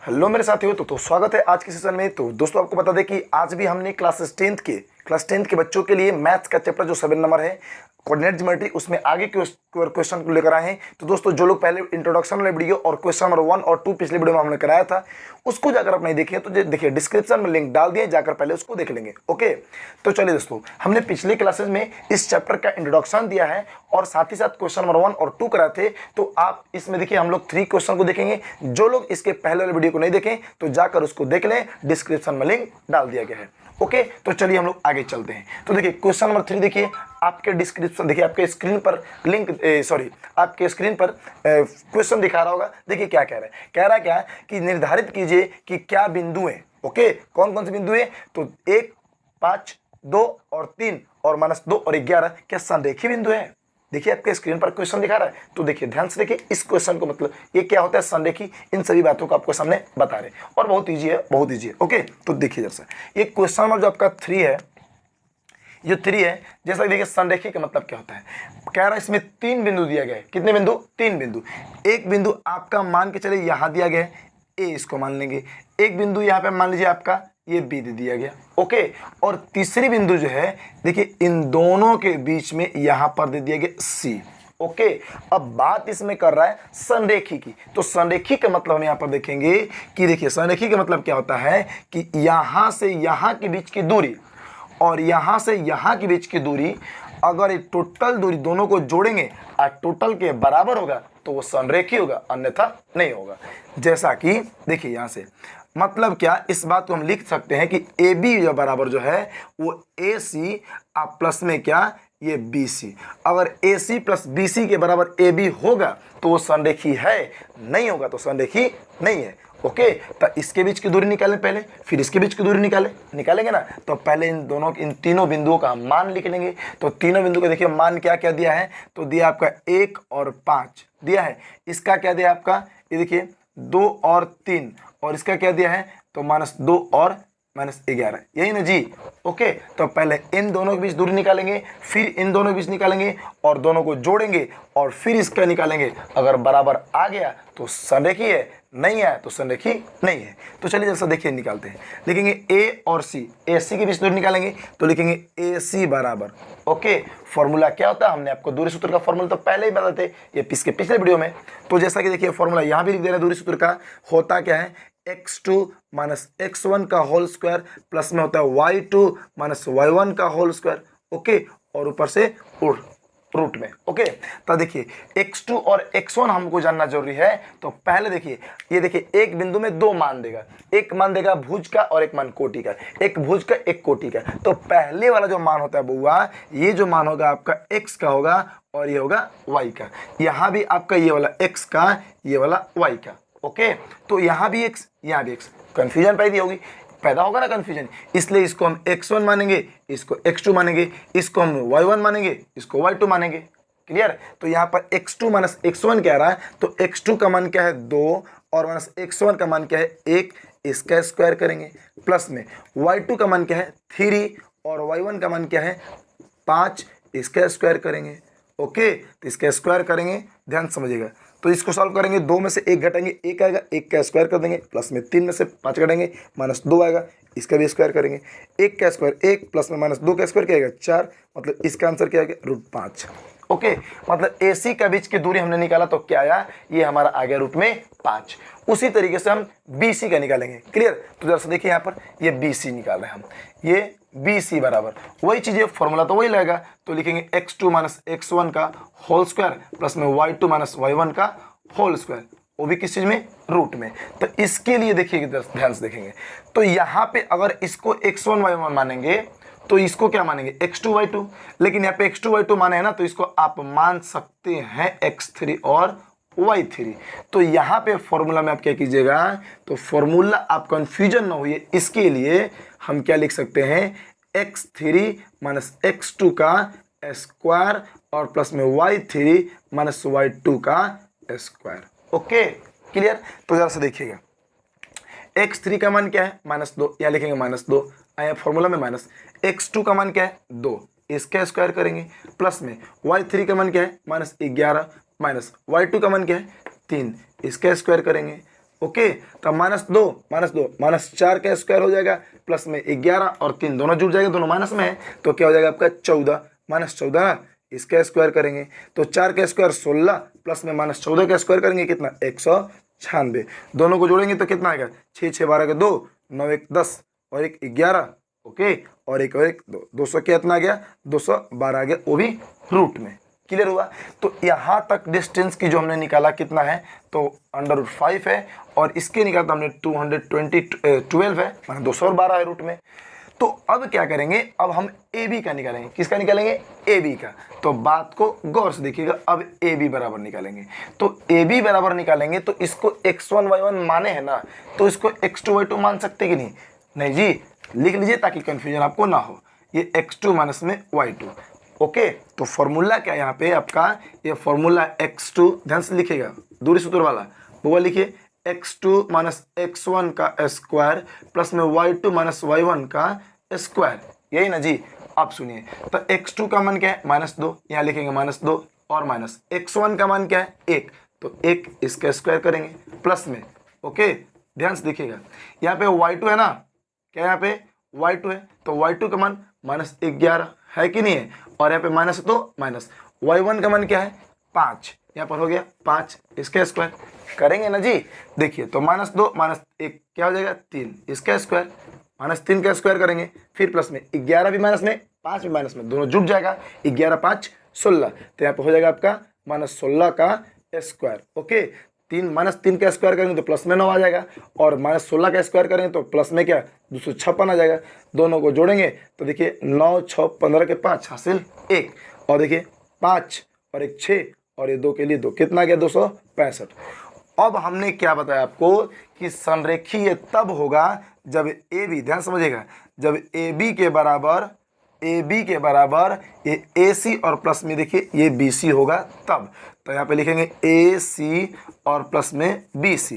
Hello मेरे साथियों, तो स्वागत है आज के सेशन में। तो दोस्तों आपको बता दें कि आज भी हमने क्लास टेंथ के बच्चों के लिए मैथ्स का चैप्टर जो 7 नंबर है कोऑर्डिनेट ज्योमेट्री, उसमें आगे के क्वेश्चन को लेकर आए हैं। तो दोस्तों जो लोग पहले इंट्रोडक्शन वाले वीडियो और क्वेश्चन नंबर 1 और 2 पिछले वीडियो में हमने कराया था, उसको जाकर आप नहीं देखे तो देखिए डिस्क्रिप्शन में लिंक डाल दिए, जाकर पहले उसको देख लेंगे। ओके, तो चलिए दोस्तों, हमने पिछले क्लासेस में इस चैप्टर का इंट्रोडक्शन दिया है और साथ ही साथ क्वेश्चन नंबर 1 और 2 कराए थे। तो आप इसमें देखिए हम लोग 3 क्वेश्चन को देखेंगे। जो लोग इसके पहले वाले वीडियो को नहीं देखें तो जाकर उसको देख लें, डिस्क्रिप्शन में लिंक डाल दिया गया है। ओके, तो चलिए हम लोग आगे चलते हैं। तो देखिए क्वेश्चन नंबर 3 देखिए, आपके डिस्क्रिप्शन देखिए, आपके स्क्रीन पर लिंक आपके स्क्रीन पर क्वेश्चन दिखा रहा होगा। देखिए क्या कह रहा है, क्या है कि निर्धारित कीजिए कि क्या बिंदु है। ओके, कौन कौन से बिंदु है? तो 1, 5, 2 और 3 और -2 और 11 क्या संरेखी बिंदु है? देखिए आपके स्क्रीन पर क्वेश्चन दिखा रहा है, तो देखिए ध्यान से देखिए इस क्वेश्चन को, मतलब ये क्या होता है संरेखी, इन सभी बातों को आपको सामने बता रहे हैं और बहुत ईजी है, बहुत ईजी है। ओके, तो देखिए जैसा ये क्वेश्चन नंबर जो आपका 3 है, जो 3 है, जैसा देखिए संरेखी का मतलब क्या होता है। कह रहा है इसमें 3 बिंदु दिया गया है। कितने बिंदु? 3 बिंदु। एक बिंदु आपका मान के चले यहाँ दिया गया है, ए इसको मान लेंगे। एक बिंदु यहाँ पे मान लीजिए आपका ये बी दे दिया गया। ओके, और तीसरी बिंदु जो है देखिए इन दोनों के बीच में यहाँ पर दे दिया गया सी। ओके, अब बात इसमें कर रहा है संरेखी की। तो संरेखी का मतलब हम यहाँ पर देखेंगे कि देखिए संरेखी का मतलब क्या होता है कि यहाँ से यहाँ के बीच की दूरी और यहाँ से यहाँ के बीच की दूरी, अगर ये टोटल दूरी दोनों को जोड़ेंगे और टोटल के बराबर होगा तो वो संरेखी होगा, अन्यथा नहीं होगा। जैसा कि देखिए यहाँ से मतलब क्या, इस बात को हम लिख सकते हैं कि ए बी जो बराबर जो है वो ए सी प्लस में क्या ये बी सी। अगर ए सी प्लस बी सी के बराबर ए बी होगा तो वो संरेखी है, नहीं होगा तो संरेखी नहीं है। ओके, तो इसके बीच की दूरी निकालें पहले, फिर इसके बीच की दूरी निकालेंगे ना। तो पहले इन तीनों बिंदुओं का मान लिख लेंगे। तो तीनों बिंदु का देखिए मान क्या क्या दिया है, तो दिया आपका 1 और 5 दिया है। इसका क्या दिया आपका, ये देखिए 2 और 3, और इसका क्या दिया है तो -2 और -11, यही ना जी। ओके, तो पहले इन दोनों के बीच दूरी निकालेंगे, फिर इन दोनों के बीच निकालेंगे और दोनों को जोड़ेंगे और फिर इसका निकालेंगे। अगर बराबर आ गया तो संरेखी है, नहीं आया तो संरेखी नहीं है। तो चलिए जैसा देखिए निकालते हैं। लिखेंगे ए और सी, ए सी के बीच दूरी निकालेंगे तो लिखेंगे ए सी बराबर। ओके, फॉर्मूला क्या होता है, हमने आपको दूरी सूत्र का फॉर्मूला तो पहले ही बताते ये इसके पिछले वीडियो में। तो जैसा कि देखिए फॉर्मूला यहाँ भी लिख दे रहे हैं, दूरी सूत्र का होता क्या है, x2 माइनस x1 का होल स्क्वायर प्लस में होता है y2 माइनस y1 का होल स्क्वायर। ओके, और ऊपर से रूट में। ओके, तो देखिए x2 और x1 हमको जानना जरूरी है। तो पहले देखिए ये देखिए एक बिंदु में 2 मान देगा, एक मान देगा भुज का और एक मान कोटि का, एक भुज का एक कोटि का। तो पहले वाला जो मान होता है बुआ, ये जो मान होगा आपका x का होगा और ये होगा y का। यहाँ भी आपका ये वाला x का, ये वाला y का। ओके, तो यहाँ भी x, यहाँ भी x, कन्फ्यूजन पैदा होगा ना कन्फ्यूजन, इसलिए इसको हम x1 मानेंगे, इसको x2 मानेंगे, इसको हम y1 मानेंगे, इसको y2 मानेंगे। क्लियर? तो यहाँ पर x2 माइनस x1 क्या आ रहा है, तो x2 का मान क्या है 2 और माइनस x1 का मान क्या है 1, इसका स्क्वायर करेंगे। प्लस में y2 का मान क्या है 3 और y1 का मान क्या है 5, इसका स्क्वायर करेंगे। ओके, तो इसका स्क्वायर करेंगे, ध्यान समझिएगा। तो इसको सॉल्व करेंगे, 2 में से 1 घटाएंगे 1 आएगा, 1 का स्क्वायर कर देंगे, प्लस में 3 में से 5 घटाएंगे -2 आएगा, इसका भी स्क्वायर करेंगे। 1 का स्क्वायर 1 प्लस में -2 का स्क्वायर क्या आएगा 4, मतलब इसका आंसर क्या आएगा √5। ओके, मतलब ए सी का बीच की दूरी हमने निकाला तो क्या आया, ये हमारा आ गया रूट में 5। उसी तरीके से हम बी सी का निकालेंगे। क्लियर? तो जरा देखिए यहाँ पर ये बी सी निकाल रहे हैं हम, ये बी सी बराबर वही चीज़ें, फॉर्मूला तो वही लगेगा। तो लिखेंगे x2 माइनस x1 का होल स्क्वायर प्लस में y2 माइनस y1 का होल स्क्वायर, वो भी किस चीज़ में, रूट में। तो इसके लिए देखिए ध्यान से देखेंगे, तो यहाँ पे अगर इसको x1 y1 मानेंगे तो इसको क्या मानेंगे x2 y2, लेकिन यहाँ पे x2 y2 माने है ना, तो इसको आप मान सकते हैं x3 और y3। तो यहाँ पे फॉर्मूला में आप क्या कीजिएगा, तो फॉर्मूला आप कंफ्यूजन ना होइए, इसके लिए हम क्या लिख सकते हैं x3 माइनस x2 का स्क्वायर और प्लस में y3 माइनस y2 का स्क्वायर। Okay, clear? तो जरा से देखिएगा x3 का मान क्या है -2, यहाँ लिखेंगे -2 आया फॉर्मूला में, माइनस x2 का मान क्या है 2, इसका स्क्वायर करेंगे, प्लस में y3 का मान क्या है -11 माइनस y2 का मान क्या है 3, इसका स्क्वायर करेंगे। ओके, तो -2 -2 -4 का स्क्वायर हो जाएगा, प्लस में 11 और 3 दोनों जुड़ जाएगा, दोनों माइनस में है, तो क्या हो जाएगा आपका 14 -14 ना, इसका स्क्वायर करेंगे तो 4 का स्क्वायर 16 प्लस में -14 का स्क्वायर करेंगे कितना 196, दोनों को जोड़ेंगे तो कितना आएगा 6 6 12 के 2 9 1 10 और 1 11, ओके, और एक 2 200 कितना आ गया 212 आ गया, वो भी रूट में। क्लियर हुआ। तो यहाँ तक डिस्टेंस की जो हमने निकाला कितना है तो √5 है, और इसके निकाला तो हमने 212 है, माने 212 है रूट में। तो अब क्या करेंगे, अब हम ए बी का निकालेंगे। किसका निकालेंगे, ए बी का। तो बात को गौर से देखिएगा, अब ए बी बराबर निकालेंगे। तो ए बी बराबर निकालेंगे तो इसको x1 y1 माने है ना, तो इसको x2 y2 मान सकते कि नहीं, नहीं जी, लिख लीजिए ताकि कंफ्यूजन आपको ना हो। ये x2 माइनस में y2, ओके। तो फॉर्मूला क्या है यहाँ पे आपका, ये फॉर्मूला x2, ध्यान से लिखिएगा, दूरी सूत्र वाला वो लिखिए, x2 माइनस x1 का स्क्वायर प्लस में y2 माइनस y1 का स्क्वायर, यही ना जी। आप सुनिए, तो x2 का मान क्या है -2, यहाँ लिखेंगे -2 और माइनस x1 का मान क्या है 1, तो 1 इसका स्क्वायर करेंगे प्लस में, ओके। ध्यान से देखिएगा, यहाँ पे y2 है ना, क्या यहाँ पे y2 है, तो y2 का मान -11 है कि नहीं है, और यहाँ पे माइनस तो माइनस, y1 का मान क्या है 5, यहाँ पर हो गया 5, इसका स्क्वायर करेंगे ना जी। देखिए तो -2 -1 क्या हो जाएगा 3, इसका स्क्वायर, -3 का स्क्वायर करेंगे, फिर प्लस में 11 भी माइनस में 5 भी माइनस में, दोनों जुट जाएगा, 11 5 16, तो यहाँ पे हो जाएगा आपका -16 का स्क्वायर, ओके। 3 का स्क्वायर करेंगे तो प्लस में 9 आ जाएगा, और -16 का स्क्वायर करेंगे तो प्लस में क्या 256 आ जाएगा, दोनों को जोड़ेंगे तो देखिए 9 6 15 के 5 हासिल 1, और देखिए 5 और 1 6 और ये 2 के लिए 2, कितना आ गया 265। अब हमने क्या बताया आपको कि संरेखीय तब होगा जब ए बी, ध्यान समझिएगा, जब ए बी के बराबर ये ए सी और प्लस में देखिए ये बी सी होगा तब। तो यहाँ पे लिखेंगे ए सी और प्लस में बी सी,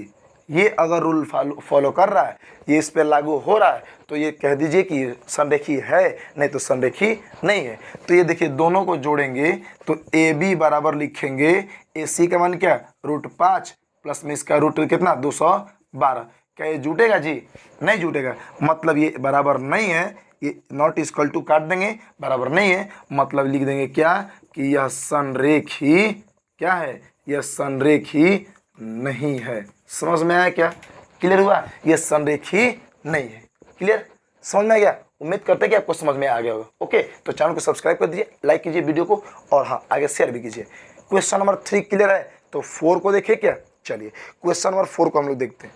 ये अगर रूल फॉलो कर रहा है, ये इस पे लागू हो रहा है, तो ये कह दीजिए कि संरेखी है, नहीं तो संरेखी नहीं है। तो ये देखिए दोनों को जोड़ेंगे तो ए बी बराबर लिखेंगे, ए सी का मान क्या √5 प्लस में इसका रूट कितना 212, क्या ये जुटेगा जी, नहीं जुटेगा, मतलब ये बराबर नहीं है, ये नॉट इक्वल टू काट देंगे, बराबर नहीं है, मतलब लिख देंगे क्या कि यह संरेखी क्या है, यह संरेखी नहीं है। समझ में आया क्या, क्लियर हुआ, यह संरेखी नहीं है। क्लियर, समझ में आ गया, उम्मीद करते हैं कि आपको समझ में आ गया होगा। ओके, तो चैनल को सब्सक्राइब कर दीजिए, लाइक कीजिए वीडियो को, और हाँ आगे शेयर भी कीजिए। क्वेश्चन नंबर 3 क्लियर है, तो 4 को देखिए क्या, चलिए क्वेश्चन नंबर 4 को हम लोग देखते हैं।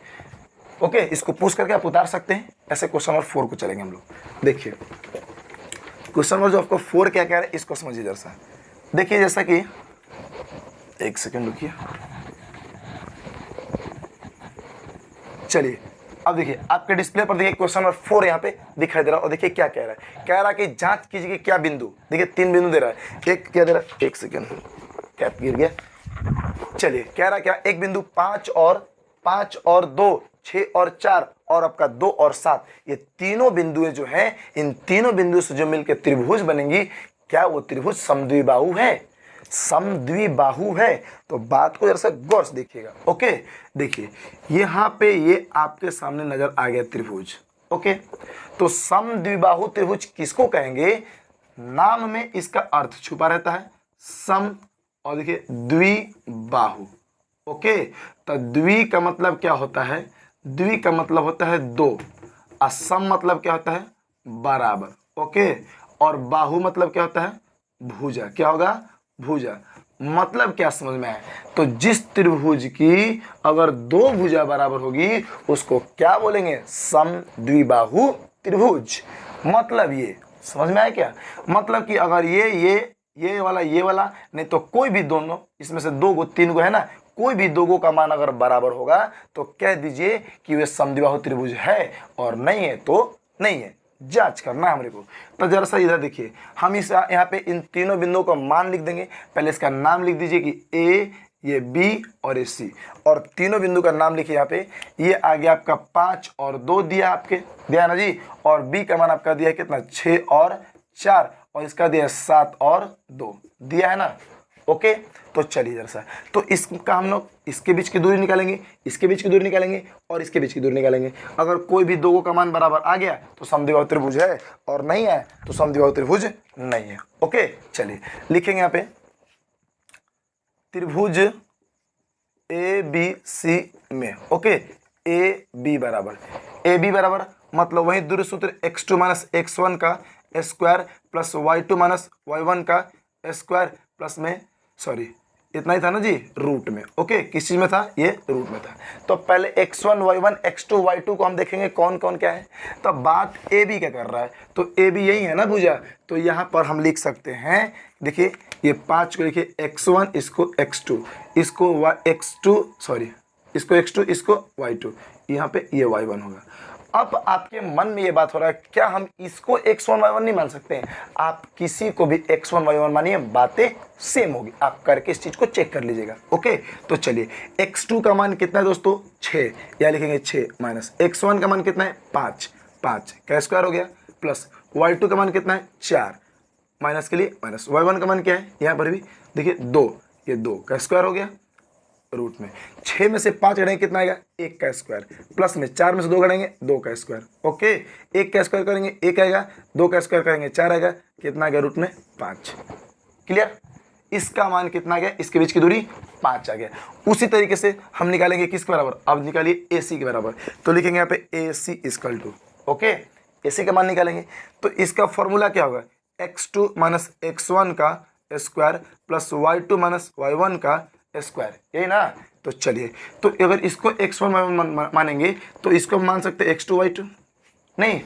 ओके, इसको पूछ करके आप उतार सकते हैं, ऐसे क्वेश्चन नंबर 4 को चलेंगे हम लोग। देखिए क्वेश्चन नंबर जो आपको 4 क्या कह रहा है, इसको समझिए जरा सा। देखिए जैसा कि, एक सेकंड रुकिए, चलिए अब देखिए आपके डिस्प्ले पर देखिए क्वेश्चन नंबर 4 यहाँ पे दिखाई दे रहा है, और देखिए क्या कह रहा है, कह रहा है कि जांच कीजिए क्या बिंदु, देखिए 3 बिंदु दे रहा है, एक क्या दे रहा है, एक सेकंड कैप गिर गया, चलिए कह रहा है क्या, एक बिंदु 5 और 2 6 और 4 और आपका 2 और 7, ये तीनों बिंदुएं जो हैं, इन तीनों बिंदुओं से जो मिलकर त्रिभुज बनेंगी, क्या वो त्रिभुज समद्विबाहु है, समद्विबाहु है। तो बात को जरा सा गौर से देखिएगा। ओके, देखिए यहाँ पे ये आपके सामने नजर आ गया त्रिभुज। ओके, तो समद्विबाहु त्रिभुज किसको कहेंगे, नाम में इसका अर्थ छुपा रहता है, सम, और देखिए द्विबाहु। ओके, तो द्वि का मतलब क्या होता है, द्वि का मतलब होता है 2, असम मतलब क्या होता है बराबर। ओके, और बाहु मतलब क्या होता है भुजा, क्या होगा भुजा, मतलब क्या समझ में आए, तो जिस त्रिभुज की अगर 2 भुजा बराबर होगी उसको क्या बोलेंगे, समद्विबाहु त्रिभुज। मतलब ये समझ में आया क्या, मतलब कि अगर ये वाला नहीं तो कोई भी दोनों इसमें से 2 गो 3 गो है ना, कोई भी 2 गो का मान अगर बराबर होगा तो कह दीजिए कि वे समद्विबाहु त्रिभुज है, और नहीं है तो नहीं है, जांच करना है हमरे को। तो जरा सा इधर देखिए, हम इस यहाँ पे इन तीनों बिंदुओं का मान लिख देंगे। पहले इसका नाम लिख दीजिए कि ए, ये बी और ये सी, और तीनों बिंदु का नाम लिखिए यहाँ पे। ये आ गया आपका 5 और 2 दिया, आपके दिया ना जी, और बी का मान आपका दिया है कितना 6 और 4, और इसका दिया 7 और 2 दिया है ना। ओके, तो चलिए जरा सा, तो इसका हम लोग इसके बीच की दूरी निकालेंगे, इसके बीच की दूरी निकालेंगे और इसके बीच की दूरी निकालेंगे। अगर कोई भी दो का मान बराबर आ गया तो समद्विबाहु त्रिभुज है, और नहीं है तो समद्विबाहु त्रिभुज नहीं है। ओके, चलिए लिखेंगे यहाँ पे त्रिभुज ए बी सी में, ओके, ए बी बराबर मतलब वही दूरी सूत्र x2 माइनस x1 का square plus y2 minus y1 का स्क्वायर प्लस में, सॉरी इतना ही था ना जी, रूट में। ओके, किस चीज़ में था, ये रूट में था। तो पहले x1 y1 x2 y2 को हम देखेंगे कौन कौन क्या है। तो बात ए बी क्या कर रहा है, तो ए बी यही है ना भुजा, तो यहाँ पर हम लिख सकते हैं, देखिए ये 5 को लिखिए x1, इसको x2, इसको x2 सॉरी इसको x2, इसको y2, यहाँ पे ये y1 होगा। अब आपके मन में ये बात हो रहा है, क्या हम इसको x1 y1 नहीं मान सकते हैं? आप किसी को भी x1 y1 मानिए, बातें सेम होगी। आप करके इस चीज को चेक कर लीजिएगा। ओके, तो चलिए x2 का मान कितना है दोस्तों, 6, या लिखेंगे 6 माइनस x1 का मान कितना है, 5 का स्क्वायर हो गया, प्लस y2 का मान कितना है, 4, माइनस के लिए माइनस, y1 का मान क्या है, यहाँ पर भी देखिए 2, ये 2 का स्क्वायर हो गया, रूट में 6 में से 5 घटाएंगे कितना आएगा, 1 का स्क्वायर, प्लस में 4 में से 2 घटाएंगे 2 का स्क्वायर। ओके, 1 का स्क्वायर करेंगे 1 आएगा, 2 का स्क्वायर करेंगे 4 आएगा, कितना आ गया, रूट में 5। क्लियर, इसका मान कितना आ गया, इसके बीच की दूरी 5 आ गया। उसी तरीके से हम निकालेंगे किसके बराबर, अब निकालिए ए सी के बराबर। तो लिखेंगे यहाँ पे ए सी इक्वल टू, ओके, ए सी का मान निकालेंगे। तो इसका फॉर्मूला क्या होगा, x2 माइनस x1 का square plus y2 minus y1 का स्क्वायर, यही ना। तो चलिए, तो अगर इसको x1 y1 मानेंगे तो इसको हम मान सकते हैं x2 y2, नहीं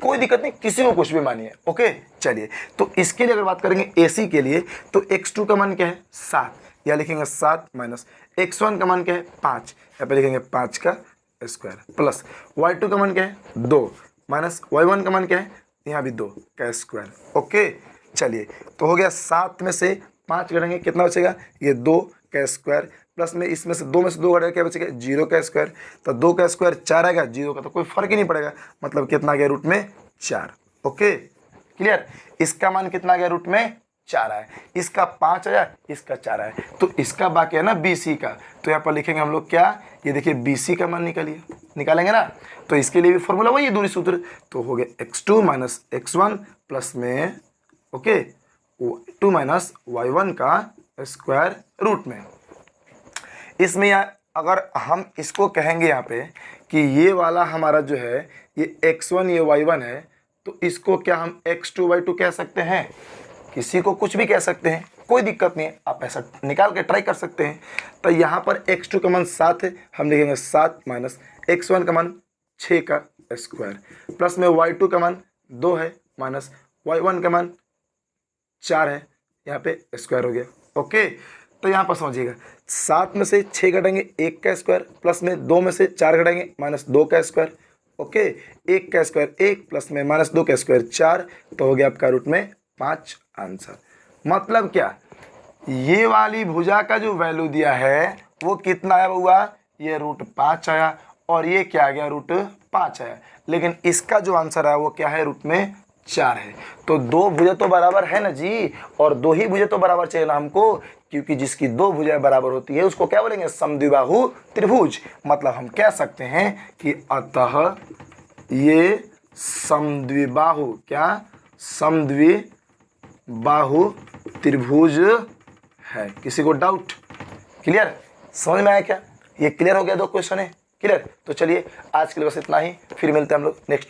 कोई दिक्कत नहीं, किसी को कुछ भी मानिए। ओके, चलिए, तो इसके लिए अगर बात करेंगे AC के लिए, तो x2 का मान क्या है, 7, या लिखेंगे 7 माइनस x1 का मान क्या है, 5, यहाँ पे लिखेंगे 5 का स्क्वायर, प्लस y2 का मान क्या है, 2, माइनस y1 का मान क्या है, यहाँ भी 2 का स्क्वायर। ओके, चलिए, तो हो गया 7 में से 5 घटाएंगे कितना बचेगा, ये 2 का स्क्वायर, प्लस में इसमें से 2 में से 2 घटाएगा क्या बचेगा, 0 का स्क्वायर। तो 2 का स्क्वायर 4 आएगा, 0 का तो कोई फर्क ही नहीं पड़ेगा, मतलब कितना आ गया, रूट में 4। ओके, क्लियर, इसका मान कितना आ गया, रूट में 4 आया, इसका 5 आया, इसका 4 आया, तो इसका बाकी है ना BC का। तो यहाँ पर लिखेंगे हम लोग क्या, ये देखिए BC का मान निकालेंगे ना। तो इसके लिए भी फॉर्मूला वही है, दूरी सूत्र। तो हो गया x2 माइनस x1 प्लस में ओके 2 माइनस y1 का स्क्वायर रूट में। इसमें अगर हम इसको कहेंगे यहाँ पे कि ये वाला हमारा जो है ये x1 ये y1 है, तो इसको क्या हम x2 y2 कह सकते हैं, किसी को कुछ भी कह सकते हैं, कोई दिक्कत नहीं है, आप ऐसा निकाल के ट्राई कर सकते हैं। तो यहाँ पर x2 का मान 7 है, हम लिखेंगे 7 माइनस x1 का मान 6 का स्क्वायर, प्लस में y2 का मान 2 है, माइनस y1 का मान 4 है, यहाँ पे स्क्वायर हो गया। ओके, तो यहाँ पर समझिएगा 7 में से 6 घटाएंगे 1 का स्क्वायर, प्लस में 2 में से 4 घटाएंगे माइनस 2 का स्क्वायर। ओके, 1 का स्क्वायर 1 प्लस में माइनस 2 का स्क्वायर 4, तो हो गया आपका रूट में 5 आंसर। मतलब क्या, ये वाली भुजा का जो वैल्यू दिया है वो कितना आया हुआ, ये रूट 5 आया, और ये क्या आ गया, रूट 5 आया। लेकिन इसका जो आंसर है वो क्या है, रूट में 4 है। तो 2 भुजा तो बराबर है ना जी, और 2 ही भुजा तो बराबर चाहिए ना हमको, क्योंकि जिसकी 2 भुजाएं बराबर होती है उसको क्या बोलेंगे, समद्विबाहु त्रिभुज। मतलब हम कह सकते हैं कि अतः ये समद्विबाहु, क्या समद्विबाहु त्रिभुज है। किसी को डाउट, क्लियर, समझ में आया क्या, ये क्लियर हो गया, 2 क्वेश्चन है क्लियर। तो चलिए आज के लिए बस इतना ही, फिर मिलते हैं हम लोग नेक्स्ट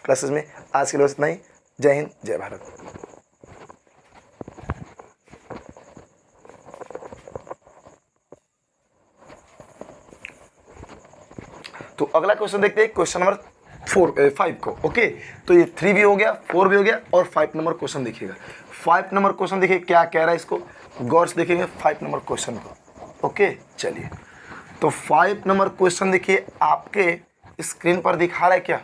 क्लासेस में। आज के लिए बस इतना ही, जय हिंद जय भारत। तो अगला क्वेश्चन देखते हैं, क्वेश्चन नंबर 5 को। ओके, तो ये 3 भी हो गया, 4 भी हो गया, और 5 नंबर क्वेश्चन देखिएगा। 5 नंबर क्वेश्चन देखिए क्या कह रहा है, इसको गौर से देखेंगे 5 नंबर क्वेश्चन को। ओके, चलिए, तो 5 नंबर क्वेश्चन देखिए आपके स्क्रीन पर दिखा रहा है क्या,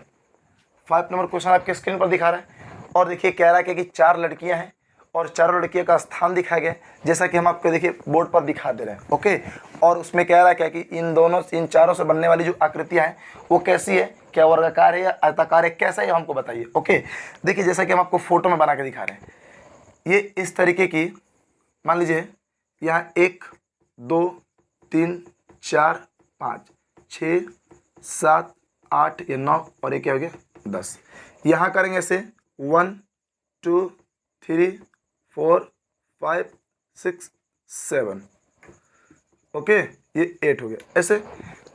5 नंबर क्वेश्चन आपके स्क्रीन पर दिखा रहा है। और देखिए कह रहा है कि 4 लड़कियां हैं और चारों लड़कियों का स्थान दिखाया गया, जैसा कि हम आपको देखिए बोर्ड पर दिखा दे रहे हैं। ओके, और उसमें कह रहा है क्या कि इन चारों से बनने वाली जो आकृतियां हैं वो कैसी है, क्या वर्गाकार है या आयताकार है, कैसा है हमको बताइए। ओके, देखिए जैसा कि हम आपको फोटो में बना के दिखा रहे हैं, ये इस तरीके की, मान लीजिए यहाँ 1 2 3 4 5 6 7 8 या 9 और एक क्या हो गया 10। यहाँ करेंगे ऐसे 1 2 3 4 5 6 7, ओके, ये 8 हो गया ऐसे।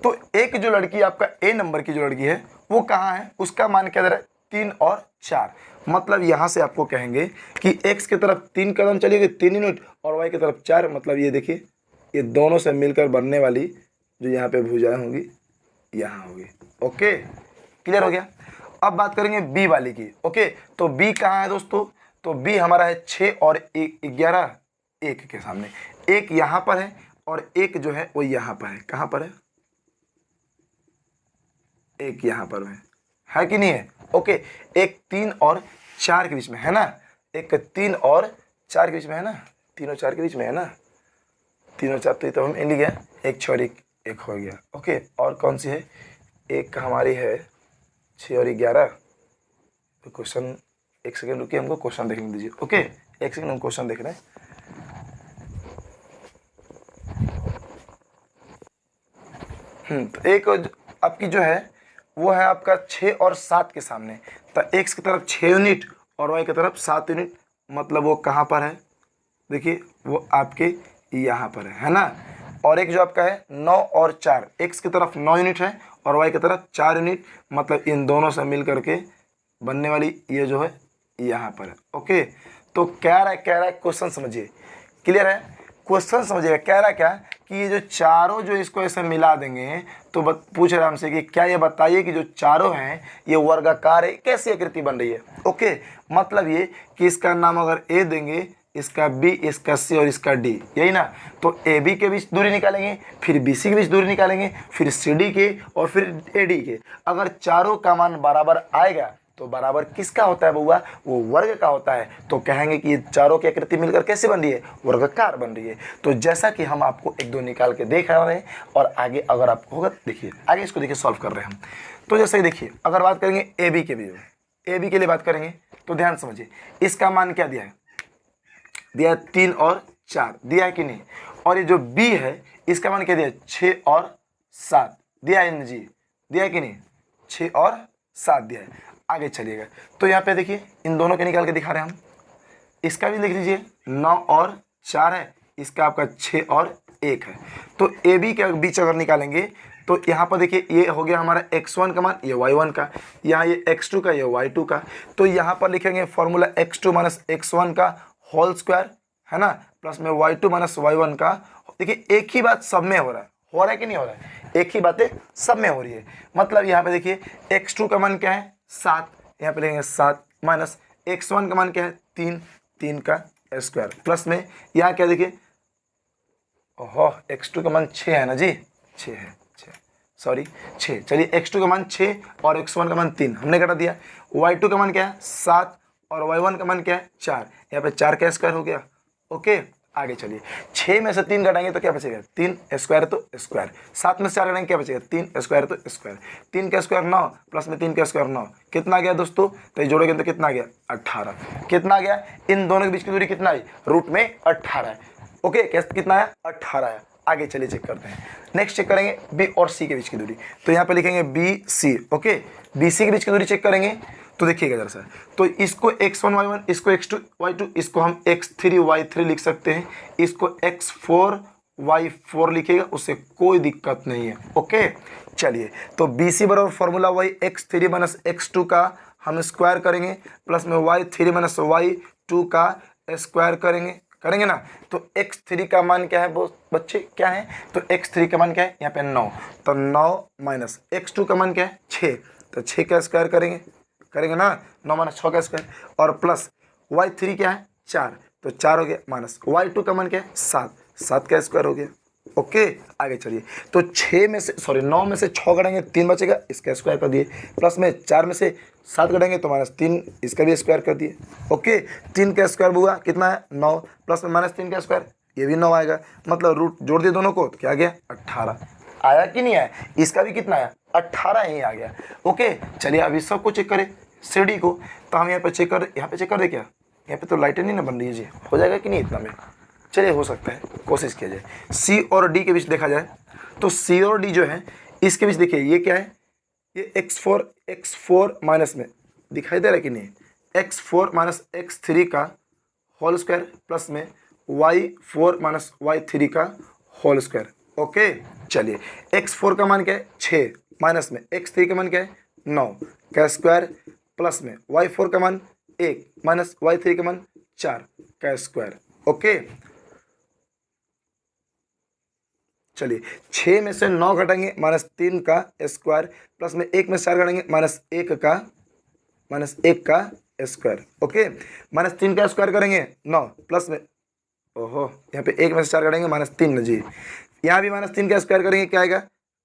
तो एक जो लड़की आपका ए नंबर की जो लड़की है वो कहाँ है, उसका मान क्या दे रहा है 3 और 4। मतलब यहाँ से आपको कहेंगे कि x की तरफ 3 कदम चलिएगा 3 यूनिट और y की तरफ 4। मतलब ये देखिए ये दोनों से मिलकर बनने वाली जो यहाँ पे भुजाएं होंगी यहाँ होगी। ओके, क्लियर हो गया। अब बात करेंगे बी वाली की। ओके, तो बी कहाँ है दोस्तों, तो बी हमारा है 6 और 11, 1 के सामने एक यहाँ पर है और एक जो है वो यहाँ पर है। कहाँ पर है, एक यहाँ पर है कि नहीं है। ओके, एक 3 और 4 के बीच में है ना, एक 3 और 4 के बीच में है ना, 3 और 4 के बीच में है ना, 3 और 4 तो हम लिख गया, एक 6 और 1 हो गया। ओके, और कौन सी है, एक हमारी है 6 और 11। तो क्वेश्चन एक सेकेंड रुकिए, हमको क्वेश्चन देखने दीजिए। ओके, एक सेकेंड हम क्वेश्चन देख रहे हैं। तो एक आपकी जो है वो है आपका 6 और 7 के सामने, तो x की तरफ 6 यूनिट और y की तरफ 7 यूनिट। मतलब वो कहाँ पर है, देखिए वो आपके यहाँ पर है ना। और एक जो आपका है 9 और 4, x की तरफ 9 यूनिट है और y की तरफ 4 यूनिट। मतलब इन दोनों से मिल करके बनने वाली ये जो है यहाँ पर है। ओके, तो कह रहा है क्वेश्चन समझिए, क्लियर है, क्वेश्चन समझिएगा। कह रहा है क्या कि ये जो चारों जो इसको ऐसे मिला देंगे तो पूछ रहा है हमसे कि क्या ये बताइए कि जो चारों हैं ये वर्गाकार है, कैसी आकृति बन रही है। ओके, मतलब ये कि इसका नाम अगर ए देंगे, इसका बी, इसका सी और इसका डी, यही ना। तो ए बी के बीच दूरी निकालेंगे, फिर बी सी के बीच दूरी निकालेंगे, फिर सी डी के और फिर ए डी के। अगर चारों का मान बराबर आएगा तो बराबर किसका होता है बउआ, वो वर्ग का होता है। तो कहेंगे कि ये चारों की आकृति मिलकर कैसे बन रही है, वर्गाकार बन रही है। तो जैसा कि हम आपको 1 2 निकाल के देख रहे हैं और आगे अगर आपको होगा देखिए, आगे इसको देखिए सॉल्व कर रहे हैं हम। तो जैसे देखिए अगर बात करेंगे ए बी के भी, ए बी के लिए बात करेंगे तो ध्यान समझिए, इसका मान क्या दिया है, दिया है 3 और 4, दिया है कि नहीं। और ये जो बी है इसका मान क्या दिया है 6 और 7, दिया है जी, दिया है कि नहीं, 6 और 7 दिया है। आगे चलिएगा तो यहाँ पे देखिए इन दोनों के निकाल के दिखा रहे हैं हम। इसका भी लिख लीजिए 9 और 4 है, इसका आपका 6 और 1 है। तो ए बी के बीच अगर निकालेंगे तो यहाँ पर देखिए ये हो गया हमारा x1 का मान, ये y1 का, यहाँ ये x2 का, ये y2 का। तो यहाँ पर लिखेंगे फॉर्मूला x2 माइनस x1 का होल स्क्वायर है ना, प्लस में y2 माइनस y1 का। देखिए एक ही बात सब में हो रहा है कि नहीं हो रहा है, एक ही बातें सब में हो रही है। मतलब यहाँ पे देखिए x2 का मान क्या है 7, यहाँ पे लिखेंगे 7 माइनस x1 का मान क्या है 3, 3 का स्क्वायर, प्लस में यहाँ क्या देखिए, ओहो x2 का मान 6 है ना जी, 6 है, 6 चलिए x2 का मान 6 और x1 का मान 3 हमने घटा दिया। y2 का मान क्या है 7 और y1 का मान क्या है 4, यहाँ पे 4 का स्क्वायर हो गया। ओके, आगे चलिए 6 में से 3 घटाएंगे तो क्या बचेगा 3 स्क्वायर तो स्क्वायर, 7 में से 4 घटाएंगे क्या बचेगा 3 स्क्वायर तो स्क्वायर, 3 का स्क्वायर 9 प्लस में 3 का स्क्वायर 9, कितना गया दोस्तों, तो ये जोड़ोगे तो कितना गया 18, कितना गया, इन दोनों के बीच की दूरी कितना है रूट में 18 है। ओके, कैसे कितना है 18 है। आगे चलिए चेक करते हैं, नेक्स्ट चेक करेंगे बी और सी के बीच की दूरी। तो यहाँ पे लिखेंगे B C. Okay, B C के बीच की दूरी चेक करेंगे तो देखिएगा जरा सा, तो इसको x1 y1, इसको x2 y2, इसको हम x3 y3 लिख सकते हैं, इसको x4 y4 लिखिएगा, उससे कोई दिक्कत नहीं है। ओके, चलिए तो बी सी बराबर फॉर्मूला वही x3 माइनस x2 का हम स्क्वायर करेंगे, प्लस में y3 माइनस y2 का स्क्वायर करेंगे ना। तो x3 का मान क्या है वो बच्चे, क्या है, तो x3 का मान क्या है यहाँ पे 9, तो 9 माइनस x2 का मान क्या है 6, तो 6 का स्क्वायर करेंगे ना, 9 माइनस 6 का स्क्वायर, और प्लस y3 क्या है 4, तो 4 हो गया, माइनस y2 का मान क्या है 7, 7 का स्क्वायर हो गया। ओके, आगे चलिए तो 9 में से 6 घटाएंगे 3 बचेगा, इसका स्क्वायर कर दिए, प्लस में 4 में से 7 घटाएंगे तो माइनस 3, इसका भी स्क्वायर कर दिए। ओके, 3 का स्क्वायर हुआ कितना है 9, प्लस में माइनस 3 का स्क्वायर, ये भी 9 आएगा। मतलब रूट जोड़ दिए दोनों को तो क्या आ गया 18, आया कि नहीं आया, इसका भी कितना आया 18 ही आ गया। ओके, चलिए अभी सबको चेक करें सीढ़ी को, तो हम यहाँ पे चेक कर दे क्या, यहाँ पे तो लाइटें नहीं ना बन रही है जी, हो जाएगा कि नहीं इतना में, चलिए हो सकता है, कोशिश किया जाए। सी और डी के बीच देखा जाए तो सी और डी जो है इसके बीच देखिए ये क्या है, ये x4 माइनस में दिखाई दे रहा है कि नहीं, x4 माइनस x3 का होल स्क्वायर प्लस में y4 माइनस y3 का होल स्क्वायर। ओके चलिए, x4 का मान क्या है 6 माइनस में x3 का मान क्या है 9 का स्क्वायर प्लस में y4 का मान 1 माइनस y3 का मान 4 का स्क्वायर। ओके चलिए, 6 में से 9 घटाएंगे -3 का स्क्वायर प्लस में 1 में 4 घटाएंगे -1 का स्क्वायर। ओके, -3 का स्क्वायर करेंगे 9 प्लस में, ओहो यहाँ पे 1 में से 4 घटाएंगे -3 जी, यहाँ भी -3 का स्क्वायर करेंगे क्या आएगा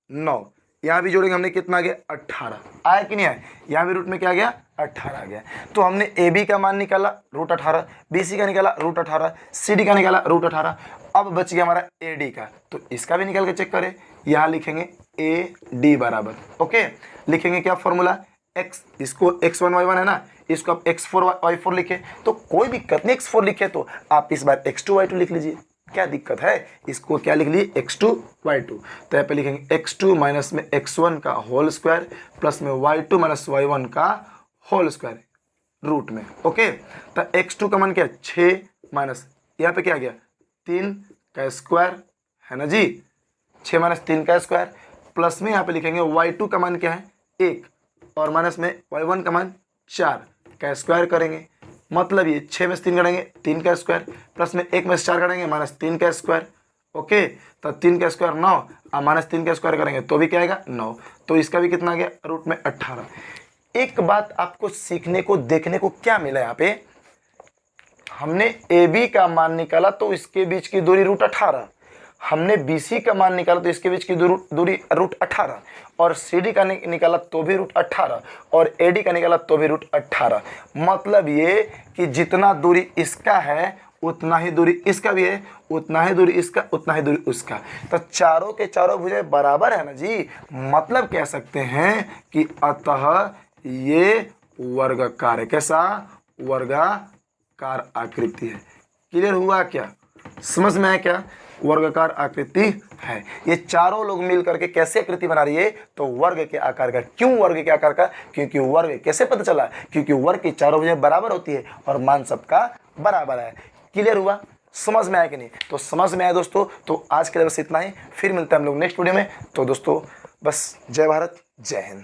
9, यहाँ भी जोड़ेंगे हमने कितना आ गया 18, आया कि नहीं आया, यहाँ भी रूट में क्या आ गया 18 आ गया। तो हमने ए बी का मान निकाला √18, बी सी का निकाला √18, सी डी का निकाला √18, अब बच गया हमारा ए डी का, तो इसका भी निकाल के चेक करें। यहाँ लिखेंगे ए डी बराबर, ओके लिखेंगे क्या फॉर्मूला x, इसको x1 y1 है ना, इसको आप x4 y4 लिखे तो कोई दिक्कत नहीं, x4 लिखे तो आप इस बार x2 y2 लिख लीजिए, क्या दिक्कत है, इसको क्या लिख लीजिए x2 y2, तो यहाँ पे लिखेंगे x2 माइनस में x1 का होल स्क्वायर प्लस में y2 माइनस y1 का होल स्क्वायर रूट में। ओके, तो x2 का मान क्या है 6 माइनस यहाँ पे क्या आ गया 3 का स्क्वायर है ना जी, 6 माइनस 3 का स्क्वायर प्लस में यहाँ पे लिखेंगे y2 का मान क्या है 1 और माइनस में y1 का मान 4 का स्क्वायर करेंगे, मतलब ये 6 में से 3 करेंगे 3 का स्क्वायर प्लस में 1 में से 4 करेंगे -3 का स्क्वायर। ओके, तो 3 का स्क्वायर 9 और -3 का स्क्वायर करेंगे तो भी क्या आएगा 9, तो इसका भी कितना आ गया रूट में 18। एक बात आपको सीखने को देखने को क्या मिला, यहाँ पे हमने ए बी का मान निकाला तो इसके बीच की दूरी √18, हमने बी सी का मान निकाला तो इसके बीच की दूरी √18 और सी डी का निकाला तो भी √18 और ए डी का निकाला तो भी √18, मतलब ये कि जितना दूरी इसका है उतना ही दूरी इसका भी है, उतना ही दूरी इसका, उतना ही दूरी उसका, तो चारों के चारों भुजाएं बराबर है ना जी, मतलब कह सकते हैं कि अतः ये वर्गाकार है, कैसा वर्गाकार आकृति है। क्लियर हुआ क्या, समझ में आया क्या, वर्गाकार आकृति है। ये चारों लोग मिल करके कैसे आकृति बना रही है, तो वर्ग के आकार का। क्यों वर्ग के आकार का, क्योंकि वर्ग कैसे पता चला, क्योंकि वर्ग की चारों भुजाएं बराबर होती है और मान सबका बराबर है। क्लियर हुआ, समझ में आया कि नहीं, तो समझ में आया दोस्तों। तो आज के लिए बस इतना ही, फिर मिलते हैं हम लोग नेक्स्ट वीडियो में। तो दोस्तों बस जय भारत, जय हिंद।